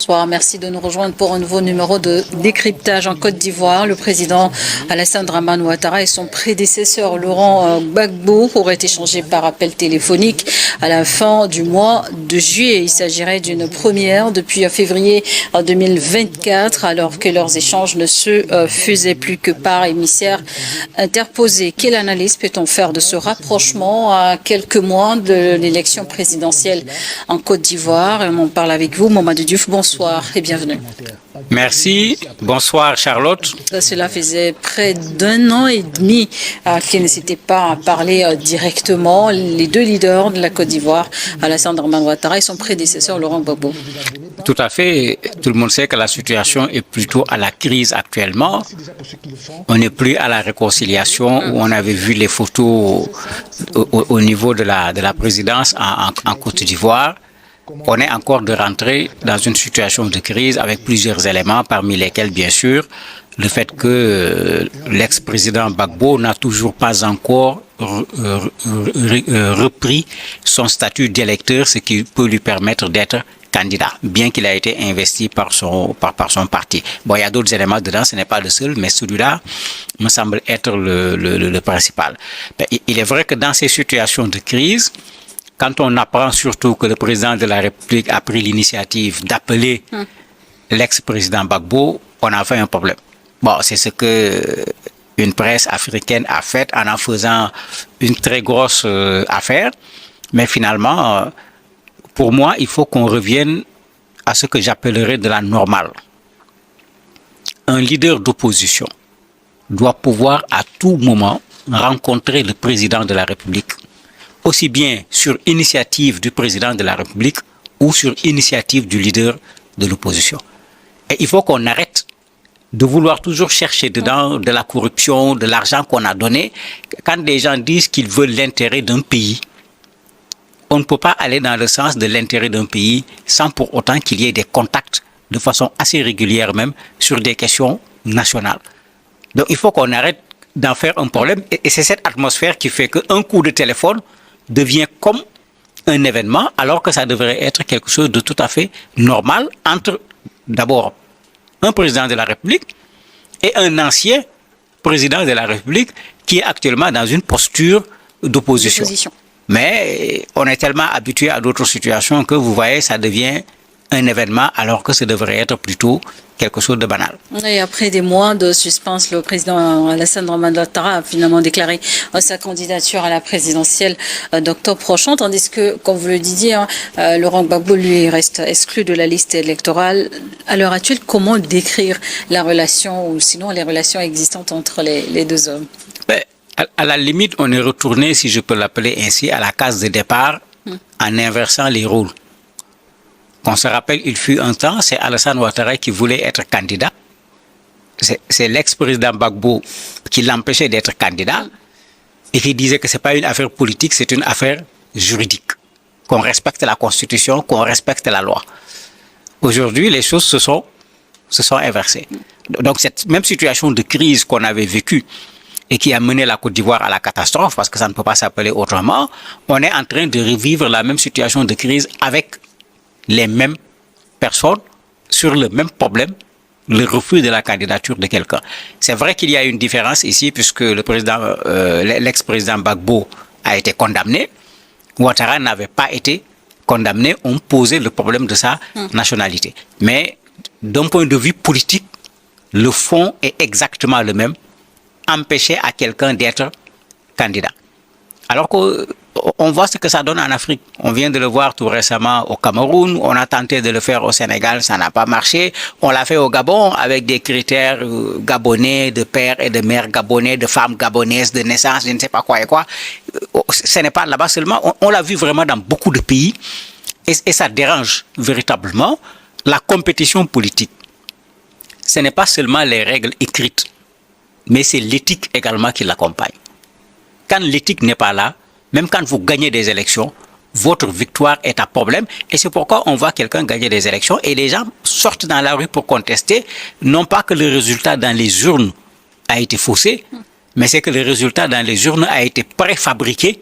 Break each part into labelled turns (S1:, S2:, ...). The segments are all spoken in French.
S1: bonsoir. Merci de nous rejoindre pour un nouveau numéro de décryptage en Côte d'Ivoire. Le président Alassane Dramane Ouattara et son prédécesseur Laurent Gbagbo auraient échangé par appel téléphonique à la fin du mois de juillet. Il s'agirait d'une première depuis février 2024, alors que leurs échanges ne se faisaient plus que par émissaires interposés. Quelle analyse peut-on faire de ce rapprochement à quelques mois de l'élection présidentielle en Côte d'Ivoire? On parle avec vous, Mamadou Diouf. Bonsoir et bienvenue.
S2: Merci. Bonsoir, Charlotte.
S1: Cela faisait près d'un an et demi qu'ils ne s'étaient pas parlé directement, les deux leaders de la Côte d'Ivoire, Alassane Dramane Ouattara et son prédécesseur Laurent Gbagbo.
S2: Tout à fait. Tout le monde sait que la situation est plutôt à la crise actuellement. On n'est plus à la réconciliation où on avait vu les photos au niveau de la présidence en Côte d'Ivoire. On est encore de rentrer dans une situation de crise avec plusieurs éléments, parmi lesquels, bien sûr, le fait que l'ex-président Gbagbo n'a toujours pas encore repris son statut d'électeur, ce qui peut lui permettre d'être candidat, bien qu'il a été investi par son parti. Bon, il y a d'autres éléments dedans, ce n'est pas le seul, mais celui-là me semble être le principal. Ben, il est vrai que dans ces situations de crise, quand on apprend surtout que le président de la République a pris l'initiative d'appeler l'ex-président Gbagbo, on a fait un problème. Bon, c'est ce que une presse africaine a fait en faisant une très grosse affaire. Mais finalement, pour moi, il faut qu'on revienne à ce que j'appellerais de la normale. Un leader d'opposition doit pouvoir à tout moment rencontrer le président de la République, aussi bien sur initiative du président de la République ou sur initiative du leader de l'opposition. Et il faut qu'on arrête de vouloir toujours chercher dedans de la corruption, de l'argent qu'on a donné. Quand des gens disent qu'ils veulent l'intérêt d'un pays, on ne peut pas aller dans le sens de l'intérêt d'un pays sans pour autant qu'il y ait des contacts de façon assez régulière même sur des questions nationales. Donc il faut qu'on arrête d'en faire un problème et c'est cette atmosphère qui fait qu'un coup de téléphone devient comme un événement alors que ça devrait être quelque chose de tout à fait normal entre d'abord un président de la République et un ancien président de la République qui est actuellement dans une posture d'opposition. Mais on est tellement habitué à d'autres situations que vous voyez, ça devient un événement alors que ça devrait être plutôt quelque chose de banal.
S1: Et après des mois de suspense, le président Alassane Dramane Ouattara a finalement déclaré sa candidature à la présidentielle d'octobre prochain, tandis que, comme vous le disiez, Laurent Gbagbo, lui, reste exclu de la liste électorale. À l'heure actuelle, comment décrire la relation, ou sinon les relations existantes entre les deux hommes?
S2: À la limite, on est retourné, si je peux l'appeler ainsi, à la case de départ en inversant les rôles. On se rappelle, il fut un temps, c'est Alassane Ouattara qui voulait être candidat. C'est l'ex-président Gbagbo qui l'empêchait d'être candidat et qui disait que ce n'est pas une affaire politique, c'est une affaire juridique. Qu'on respecte la Constitution, qu'on respecte la loi. Aujourd'hui, les choses se sont inversées. Donc cette même situation de crise qu'on avait vécue et qui a mené la Côte d'Ivoire à la catastrophe, parce que ça ne peut pas s'appeler autrement, on est en train de revivre la même situation de crise avec les mêmes personnes sur le même problème, le refus de la candidature de quelqu'un. C'est vrai qu'il y a une différence ici puisque l'ex-président Gbagbo a été condamné. Ouattara n'avait pas été condamné. On posait le problème de sa nationalité. Mais d'un point de vue politique, le fond est exactement le même. Empêcher à quelqu'un d'être candidat. Alors qu'on voit ce que ça donne en Afrique. On vient de le voir tout récemment au Cameroun. On a tenté de le faire au Sénégal, ça n'a pas marché. On l'a fait au Gabon avec des critères gabonais, de père et de mère gabonais, de femmes gabonaises, de naissance, je ne sais pas quoi et quoi. Ce n'est pas là-bas seulement. On l'a vu vraiment dans beaucoup de pays. Et ça dérange véritablement la compétition politique. Ce n'est pas seulement les règles écrites, mais c'est l'éthique également qui l'accompagne. Quand l'éthique n'est pas là, même quand vous gagnez des élections, votre victoire est à problème. Et c'est pourquoi on voit quelqu'un gagner des élections et les gens sortent dans la rue pour contester, non pas que le résultat dans les urnes a été faussé, mais c'est que le résultat dans les urnes a été préfabriqué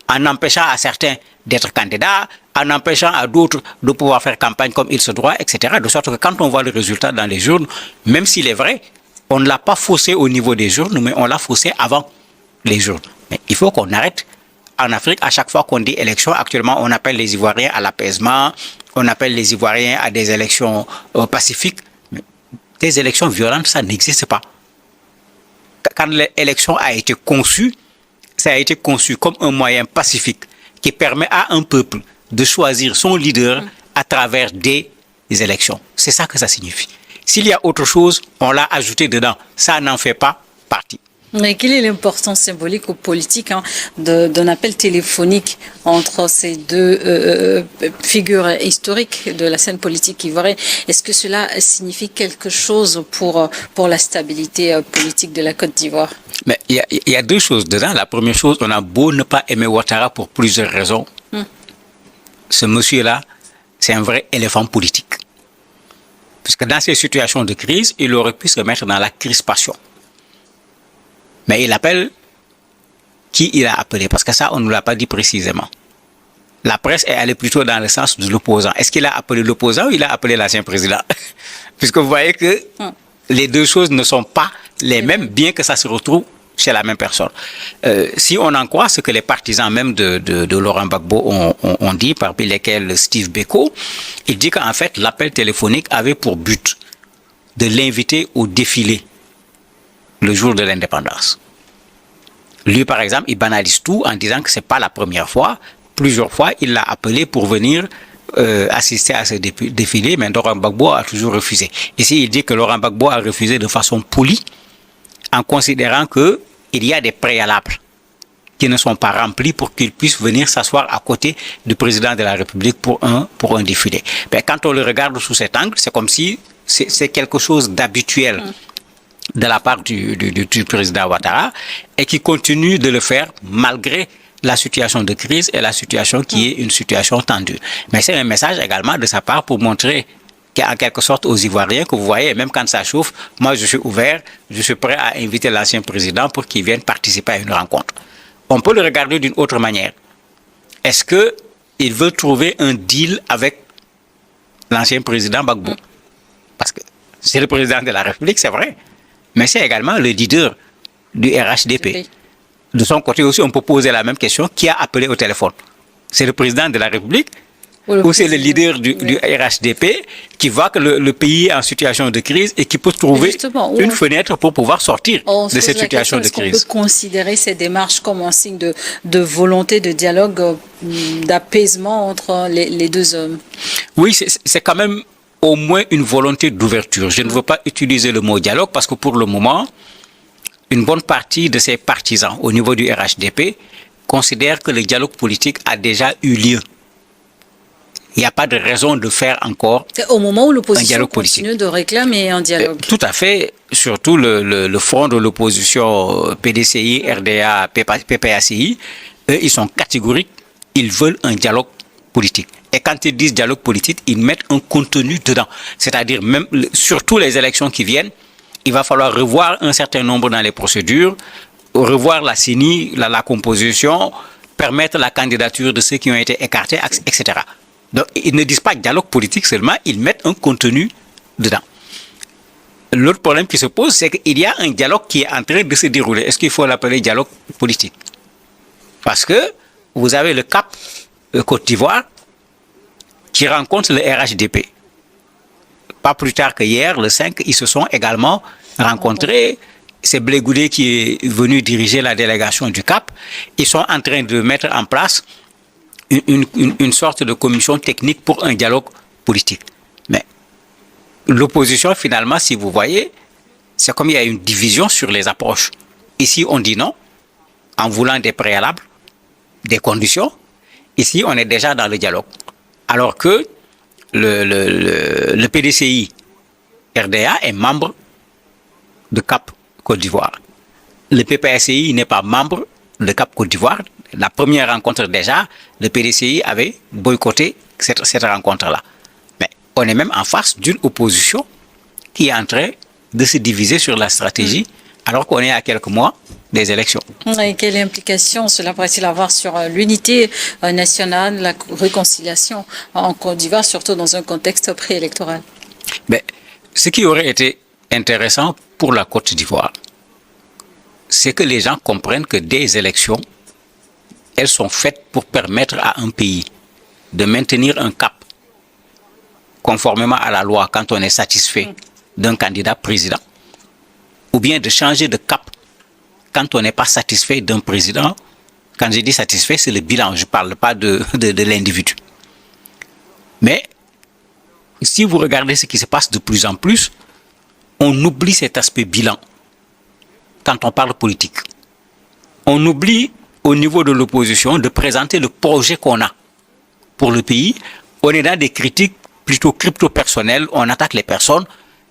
S2: en empêchant à certains d'être candidats, en empêchant à d'autres de pouvoir faire campagne comme il se doit, etc. De sorte que quand on voit le résultat dans les urnes, même s'il est vrai, on ne l'a pas faussé au niveau des urnes, mais on l'a faussé avant les urnes. Mais il faut qu'on arrête. En Afrique, à chaque fois qu'on dit élection, actuellement, on appelle les Ivoiriens à l'apaisement, on appelle les Ivoiriens à des élections pacifiques. Mais des élections violentes, ça n'existe pas. Quand l'élection a été conçue, ça a été conçu comme un moyen pacifique qui permet à un peuple de choisir son leader à travers des élections. C'est ça que ça signifie. S'il y a autre chose, on l'a ajouté dedans. Ça n'en fait pas partie.
S1: Mais quelle est l'importance symbolique ou politique d'un appel téléphonique entre ces deux figures historiques de la scène politique ivoirienne? Est-ce que cela signifie quelque chose pour la stabilité politique de la Côte d'Ivoire?
S2: Mais il y a deux choses dedans. La première chose, on a beau ne pas aimer Ouattara pour plusieurs raisons. Ce monsieur-là, c'est un vrai éléphant politique. Puisque dans ces situations de crise, il aurait pu se mettre dans la crispation. Mais il appelle qui il a appelé, parce que ça, on ne nous l'a pas dit précisément. La presse est allée plutôt dans le sens de l'opposant. Est-ce qu'il a appelé l'opposant ou il a appelé l'ancien président? Puisque vous voyez que les deux choses ne sont pas les mêmes, bien que ça se retrouve chez la même personne. Si on en croit ce que les partisans même de Laurent Gbagbo ont dit, parmi lesquels Steve Beko, il dit qu'en fait, l'appel téléphonique avait pour but de l'inviter au défilé le jour de l'indépendance. Lui, par exemple, il banalise tout en disant que ce n'est pas la première fois. Plusieurs fois, il l'a appelé pour venir assister à ce défilé, mais Laurent Gbagbo a toujours refusé. Ici, il dit que Laurent Gbagbo a refusé de façon polie, en considérant qu'il y a des préalables qui ne sont pas remplis pour qu'il puisse venir s'asseoir à côté du président de la République pour un défilé. Mais quand on le regarde sous cet angle, c'est comme si c'est quelque chose d'habituel de la part du président Ouattara et qui continue de le faire malgré la situation de crise et la situation qui est une situation tendue. Mais c'est un message également de sa part pour montrer en quelque sorte aux Ivoiriens que vous voyez, même quand ça chauffe, moi je suis ouvert, je suis prêt à inviter l'ancien président pour qu'il vienne participer à une rencontre. On peut le regarder d'une autre manière. Est-ce qu'il veut trouver un deal avec l'ancien président Gbagbo? Parce que c'est le président de la République, c'est vrai. Mais c'est également le leader du RHDP. De son côté aussi, on peut poser la même question. Qui a appelé au téléphone? C'est le président de la République ou c'est le leader du RHDP qui voit que le pays est en situation de crise et qui peut trouver une fenêtre pour pouvoir sortir de cette situation de crise?
S1: Est-ce qu'on peut considérer ces démarches comme un signe de volonté de dialogue, d'apaisement entre les deux hommes?
S2: Oui, c'est quand même au moins une volonté d'ouverture. Je ne veux pas utiliser le mot dialogue parce que pour le moment, une bonne partie de ces partisans au niveau du RHDP considèrent que le dialogue politique a déjà eu lieu. Il n'y a pas de raison de faire encore
S1: au moment où l'opposition continue de réclamer un dialogue.
S2: Tout à fait. Surtout le front de l'opposition PDCI, RDA, PPACI, eux, ils sont catégoriques. Ils veulent un dialogue politique. Et quand ils disent dialogue politique, ils mettent un contenu dedans. C'est-à-dire, même surtout les élections qui viennent, il va falloir revoir un certain nombre dans les procédures, revoir la CENI, la composition, permettre la candidature de ceux qui ont été écartés, etc. Donc, ils ne disent pas dialogue politique seulement, ils mettent un contenu dedans. L'autre problème qui se pose, c'est qu'il y a un dialogue qui est en train de se dérouler. Est-ce qu'il faut l'appeler dialogue politique? Parce que vous avez le CAP Côte d'Ivoire qui rencontre le RHDP. Pas plus tard que hier, le 5, ils se sont également rencontrés. C'est Blé Goudé qui est venu diriger la délégation du CAP. Ils sont en train de mettre en place une sorte de commission technique pour un dialogue politique. Mais l'opposition, finalement, si vous voyez, c'est comme il y a une division sur les approches. Ici, on dit non, en voulant des préalables, des conditions. Ici, on est déjà dans le dialogue. Alors que le PDCI RDA est membre de CAP Côte d'Ivoire. Le PPACI n'est pas membre de CAP Côte d'Ivoire. La première rencontre déjà, le PDCI avait boycotté cette rencontre-là. Mais on est même en face d'une opposition qui est en train de se diviser sur la stratégie, alors qu'on est à quelques mois des élections.
S1: Et quelle implication cela pourrait-il avoir sur l'unité nationale, la réconciliation en Côte d'Ivoire, surtout dans un contexte préélectoral?
S2: Mais ce qui aurait été intéressant pour la Côte d'Ivoire, c'est que les gens comprennent que des élections, elles sont faites pour permettre à un pays de maintenir un cap conformément à la loi quand on est satisfait d'un candidat président, ou bien de changer de cap quand on n'est pas satisfait d'un président. Quand je dis satisfait, c'est le bilan, je ne parle pas de l'individu. Mais si vous regardez ce qui se passe de plus en plus, on oublie cet aspect bilan quand on parle politique. On oublie au niveau de l'opposition de présenter le projet qu'on a pour le pays. On est dans des critiques plutôt crypto-personnelles, on attaque les personnes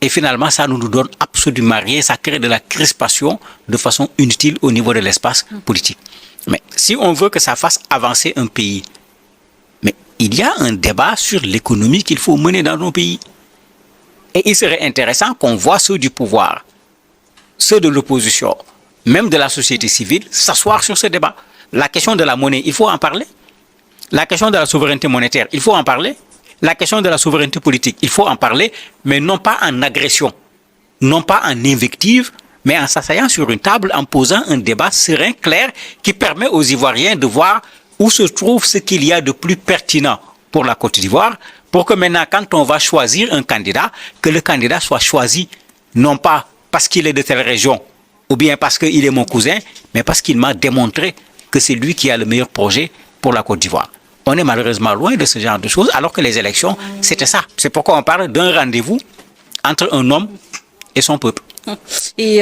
S2: et finalement ça ne nous donne absolument rien, ça crée de la crispation de façon inutile au niveau de l'espace politique. Mais si on veut que ça fasse avancer un pays, mais il y a un débat sur l'économie qu'il faut mener dans nos pays. Et il serait intéressant qu'on voit ceux du pouvoir, ceux de l'opposition, même de la société civile, s'asseoir sur ce débat. La question de la monnaie, il faut en parler. La question de la souveraineté monétaire, il faut en parler. La question de la souveraineté politique, il faut en parler, mais non pas en agression, non pas en invective, mais en s'asseyant sur une table, en posant un débat serein, clair, qui permet aux Ivoiriens de voir où se trouve ce qu'il y a de plus pertinent pour la Côte d'Ivoire, pour que maintenant, quand on va choisir un candidat, que le candidat soit choisi, non pas parce qu'il est de telle région, ou bien parce qu'il est mon cousin, mais parce qu'il m'a démontré que c'est lui qui a le meilleur projet pour la Côte d'Ivoire. On est malheureusement loin de ce genre de choses, alors que les élections, c'était ça. C'est pourquoi on parle d'un rendez-vous entre un homme et son peuple.
S1: Et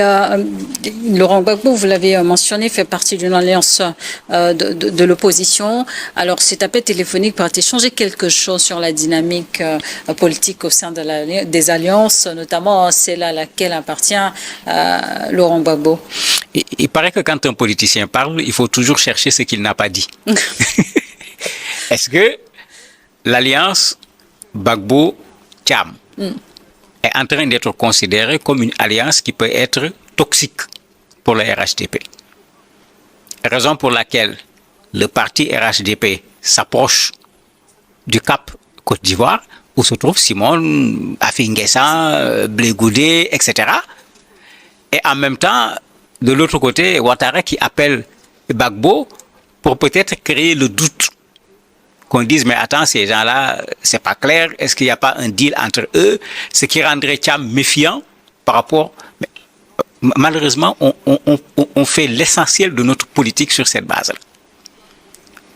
S1: Laurent Gbagbo, vous l'avez mentionné, fait partie d'une alliance de l'opposition. Alors, cet appel téléphonique pourrait changer quelque chose sur la dynamique politique au sein des alliances, notamment celle à laquelle appartient Laurent Gbagbo?
S2: Il paraît que quand un politicien parle, il faut toujours chercher ce qu'il n'a pas dit. Est-ce que l'alliance Gbagbo-Thiam est en train d'être considérée comme une alliance qui peut être toxique pour le RHDP? Raison pour laquelle le parti RHDP s'approche du Cap Côte d'Ivoire, où se trouve Simon, Afi-N'Guessan, Blé Goudé, etc. Et en même temps, de l'autre côté, Ouattara qui appelle Gbagbo pour peut-être créer le doute. Qu'on dise, mais attends, ces gens-là, c'est pas clair, est-ce qu'il n'y a pas un deal entre eux, ce qui rendrait Thiam méfiant par rapport... Mais, malheureusement, on fait l'essentiel de notre politique sur cette base-là.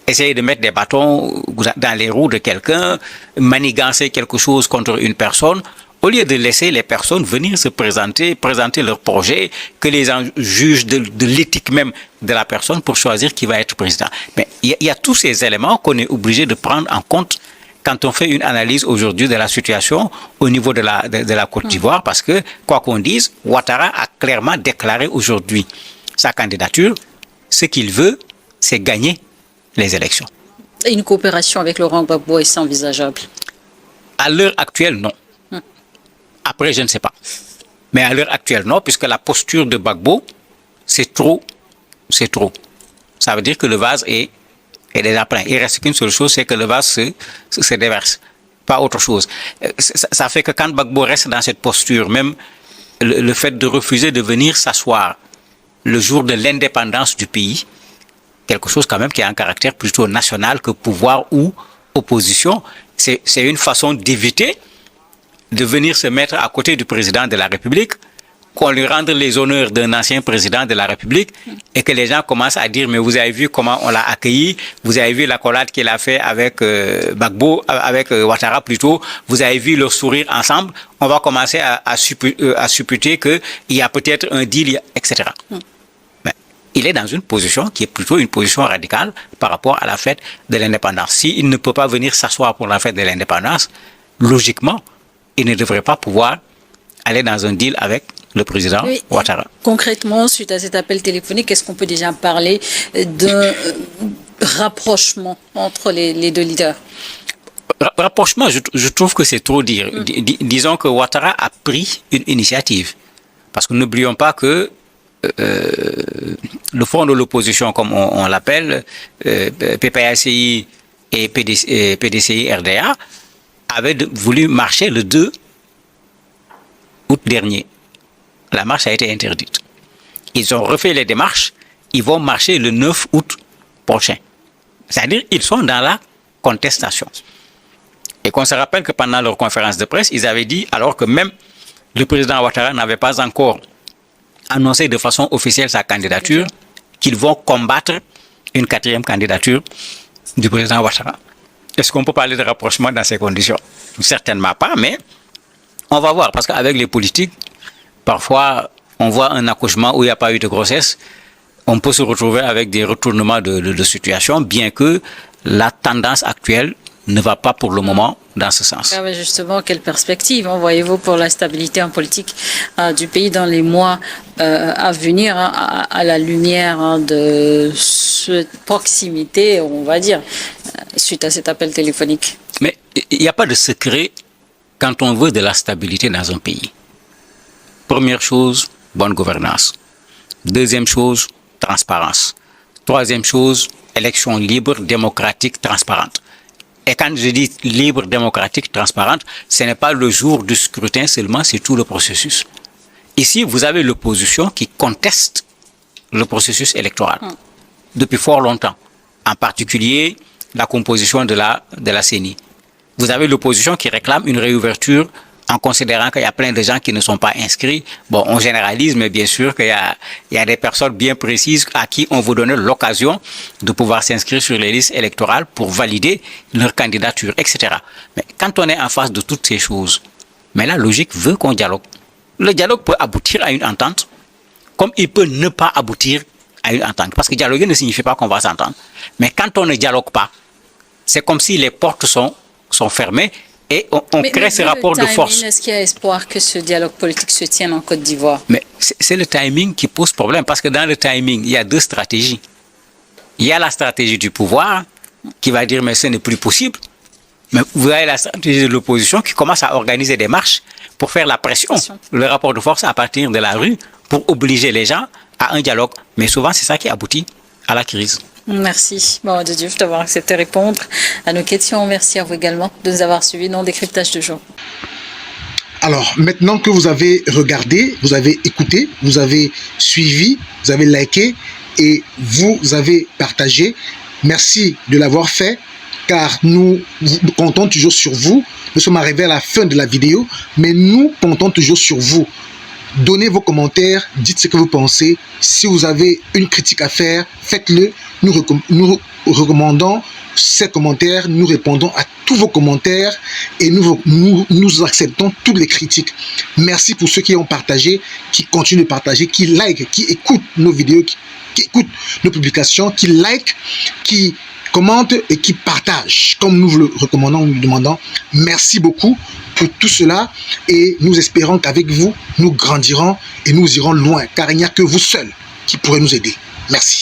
S2: Essayer de mettre des bâtons dans les roues de quelqu'un, manigancer quelque chose contre une personne, au lieu de laisser les personnes venir se présenter leur projet, que les gens jugent de l'éthique même de la personne pour choisir qui va être président. Mais il y a tous ces éléments qu'on est obligé de prendre en compte quand on fait une analyse aujourd'hui de la situation au niveau de la Côte d'Ivoire, parce que, quoi qu'on dise, Ouattara a clairement déclaré aujourd'hui sa candidature. Ce qu'il veut, c'est gagner les élections.
S1: Et une coopération avec Laurent Gbagbo est envisageable?
S2: À l'heure actuelle, non. Après, je ne sais pas. Mais à l'heure actuelle, non, puisque la posture de Gbagbo, c'est trop. Ça veut dire que le vase est déjà plein. Il reste qu'une seule chose, c'est que le vase se déverse. Pas autre chose. Ça fait que quand Gbagbo reste dans cette posture, même le fait de refuser de venir s'asseoir le jour de l'indépendance du pays, quelque chose quand même qui a un caractère plutôt national que pouvoir ou opposition, c'est une façon d'éviter de venir se mettre à côté du président de la République, qu'on lui rende les honneurs d'un ancien président de la République et que les gens commencent à dire, mais vous avez vu comment on l'a accueilli, vous avez vu l'accolade qu'il a fait avec Gbagbo, avec Ouattara plutôt, vous avez vu leur sourire ensemble, on va commencer à supputer qu'il y a peut-être un deal, etc. Mais il est dans une position qui est plutôt une position radicale par rapport à la fête de l'indépendance. S'il ne peut pas venir s'asseoir pour la fête de l'indépendance, logiquement, il ne devrait pas pouvoir aller dans un deal avec le président Ouattara.
S1: Concrètement, suite à cet appel téléphonique, est-ce qu'on peut déjà parler d'un rapprochement entre les deux leaders?
S2: Rapprochement, je trouve que c'est trop dire. Disons que Ouattara a pris une initiative. Parce que n'oublions pas que le front de l'opposition, comme on l'appelle, PPACI et PDCI RDA, avaient voulu marcher le 2 août dernier. La marche a été interdite. Ils ont refait les démarches, ils vont marcher le 9 août prochain. C'est-à-dire qu'ils sont dans la contestation. Et qu'on se rappelle que pendant leur conférence de presse, ils avaient dit, alors que même le président Ouattara n'avait pas encore annoncé de façon officielle sa candidature, qu'ils vont combattre une 4e candidature du président Ouattara. Est-ce qu'on peut parler de rapprochement dans ces conditions? Certainement pas, mais on va voir, parce qu'avec les politiques, parfois on voit un accouchement où il n'y a pas eu de grossesse, on peut se retrouver avec des retournements de situation, bien que la tendance actuelle ne va pas pour le moment dans ce sens.
S1: Ah, mais justement, quelle perspective voyez-vous pour la stabilité en politique du pays dans les mois à venir, à la lumière de cette proximité, on va dire, suite à cet appel téléphonique?
S2: Mais il n'y a pas de secret quand on veut de la stabilité dans un pays. Première chose, bonne gouvernance. Deuxième chose, transparence. Troisième chose, élection libre, démocratique, transparente. Et quand je dis libre, démocratique, transparente, ce n'est pas le jour du scrutin seulement, c'est tout le processus. Ici, vous avez l'opposition qui conteste le processus électoral depuis fort longtemps. En particulier, la composition de la CENI. Vous avez l'opposition qui réclame une réouverture en considérant qu'il y a plein de gens qui ne sont pas inscrits. Bon, on généralise, mais bien sûr qu'il y a des personnes bien précises à qui on vous donne l'occasion de pouvoir s'inscrire sur les listes électorales pour valider leur candidature, etc. Mais quand on est en face de toutes ces choses, mais la logique veut qu'on dialogue. Le dialogue peut aboutir à une entente, comme il peut ne pas aboutir à une entente. Parce que dialoguer ne signifie pas qu'on va s'entendre. Mais quand on ne dialogue pas, c'est comme si les portes sont fermées. Et on crée ce rapport de force.
S1: Est-ce qu'il y a espoir que ce dialogue politique se tienne en Côte d'Ivoire?
S2: Mais c'est le timing qui pose problème, parce que dans le timing, il y a deux stratégies. Il y a la stratégie du pouvoir, qui va dire mais ce n'est plus possible. Mais vous avez la stratégie de l'opposition qui commence à organiser des marches pour faire la pression, le rapport de force à partir de la rue, pour obliger les gens à un dialogue. Mais souvent, c'est ça qui aboutit à la crise.
S1: Merci, Mamadou Diouf, d'avoir accepté de répondre à nos questions. Merci à vous également de nous avoir suivis dans le décryptage du jour.
S3: Alors, maintenant que vous avez regardé, vous avez écouté, vous avez suivi, vous avez liké et vous avez partagé, merci de l'avoir fait, car nous comptons toujours sur vous. Nous sommes arrivés à la fin de la vidéo, mais nous comptons toujours sur vous. Donnez vos commentaires, dites ce que vous pensez. Si vous avez une critique à faire, faites-le. Nous recommandons ces commentaires, nous répondons à tous vos commentaires et nous acceptons toutes les critiques. Merci pour ceux qui ont partagé, qui continuent de partager, qui like, qui écoutent nos vidéos, qui écoutent nos publications, qui like, qui commentent et qui partagent, comme nous vous le recommandons, nous le demandons. Merci beaucoup pour tout cela et nous espérons qu'avec vous, nous grandirons et nous irons loin, car il n'y a que vous seuls qui pourrez nous aider. Merci.